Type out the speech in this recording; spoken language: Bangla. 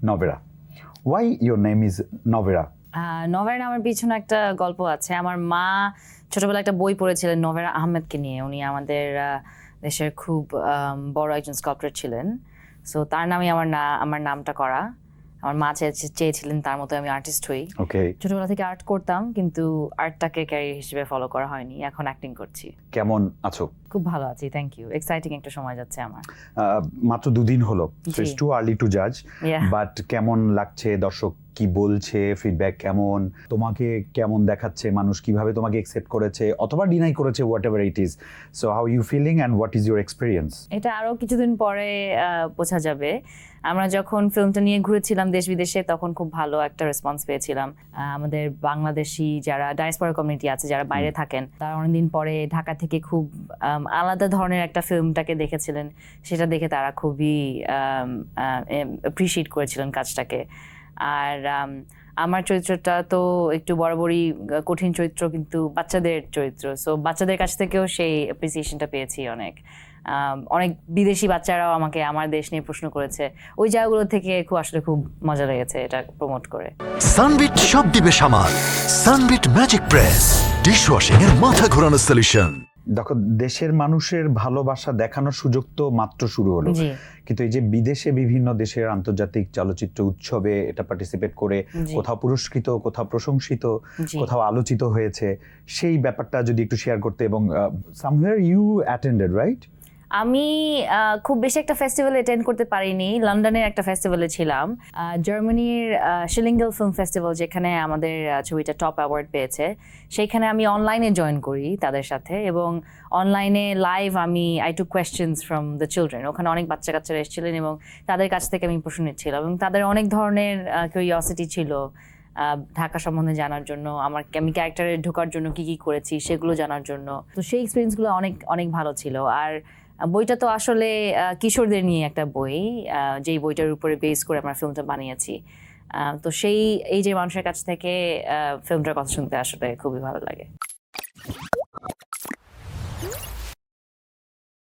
Novera. Why your name is Novera? Novera নামের পিছনে একটা গল্প আছে। আমার মা ছোটবেলায় একটা বই পড়েছিলেন নভেরা আহমেদকে নিয়ে। উনি আমাদের দেশের খুব বড় একজন স্কাল্পচার ছিলেন। সো তার নামে আমার নামটা করা। আমার মা চেয়েছিলেন তার মতো আমি আর্টিস্ট হই। ছোটবেলা থেকে আর্ট করতাম, কিন্তু আর্টটাকে ক্যারিয়ার হিসেবে ফলো করা হয়নি। এখন অ্যাক্টিং করছি। কেমন আছো? খুব ভালো আছি, থ্যাংক ইউ। এক্সাইটিং একটা সময় যাচ্ছে আমার। মাত্র 2 দিন হলো, so it's too early two জাজ, বাট কেমন লাগছে? দর্শক কি বলছে? ফিডব্যাক কেমন? তোমাকে কেমন দেখাচ্ছে? মানুষ কিভাবে তোমাকে অ্যাকসেপ্ট করেছে অথবা ডিনাই করেছে, whatever it is. So how you feeling and what is your experience? এটা আরো কিছুদিন পরে বোঝা যাবে। আমরা যখন ফিল্মটা নিয়ে ঘুরেছিলাম দেশ বিদেশে, তখন খুব ভালো একটা রেসপন্স পেয়েছিলাম। আমাদের বাংলাদেশি যারা ডায়াসপোরা কমিউনিটি আছে, যারা বাইরে থাকেন, তারা অনেকদিন পরে ঢাকা থেকে খুব আলাদা ধরনের একটা ফিল্মটাকে দেখেছিলেন। সেটা দেখে তারা খুবই অ্যাপ্রিশিয়েট করেছিলেন কাজটাকে। আর আমার চরিত্রটা তো একটু বরাবরই কঠিন চরিত্র, কিন্তু বাচ্চাদের চরিত্র। সো বাচ্চাদের কাছ থেকেও সেই অ্যাপ্রিসিয়েশনটা পেয়েছি অনেক। অনেক বিদেশি বাচ্চারাও আমাকে আমার দেশ নিয়ে প্রশ্ন করেছে। ওই জায়গাগুলো থেকে আসলে খুব মজা লেগেছে এটা প্রমোট করে। সানবিট সব দিবে সামাল। সানবিট ম্যাজিক প্রেস ডিশওয়াশিং এর মাথা ঘোরানো সলিউশন। দেখো, দেশের মানুষের ভালোবাসা দেখানোর সুযোগ তো মাত্র শুরু হলো, কিন্তু এই যে বিদেশে বিভিন্ন দেশের আন্তর্জাতিক চলচ্চিত্র উৎসবে এটা পার্টিসিপেট করে কোথাও পুরস্কৃত, কোথাও প্রশংসিত, কোথাও আলোচিত হয়েছে, সেই ব্যাপারটা যদি একটু শেয়ার করতে। এবং সামওয়্যার ইউ অ্যাটেন্ডেড, রাইট? আমি খুব বেশি একটা ফেস্টিভ্যালে অ্যাটেন্ড করতে পারিনি। লন্ডনের একটা ফেস্টিভ্যালে ছিলাম, জার্মানির শিলিঙ্গেল ফিল্ম ফেস্টিভ্যাল, যেখানে আমাদের ছবিটা টপ অ্যাওয়ার্ড পেয়েছে। সেইখানে আমি অনলাইনে জয়েন করি তাদের সাথে, এবং অনলাইনে live I took questions from the children. ওখানে অনেক বাচ্চা কাচ্চারা এসেছিলেন এবং তাদের কাছ থেকে আমি প্রশ্ন নিচ্ছিলাম, এবং তাদের অনেক ধরনের কিউরিওসিটি ছিল ঢাকা সম্বন্ধে জানার জন্য, আমি ক্যারেক্টারে ঢোকার জন্য কি করেছি সেগুলো জানার জন্য। তো সেই এক্সপিরিয়েন্সগুলো অনেক অনেক ভালো ছিল। আর বইটা তো আসলে কিশোরদের নিয়ে একটা বই, যেই বইটার উপরে বেস করে আমরা ফিল্মটা বানিয়েছি। তো এই যে মানুষের কাছ থেকে ফিল্মটার কথা শুনতে আসলে খুবই ভালো লাগে।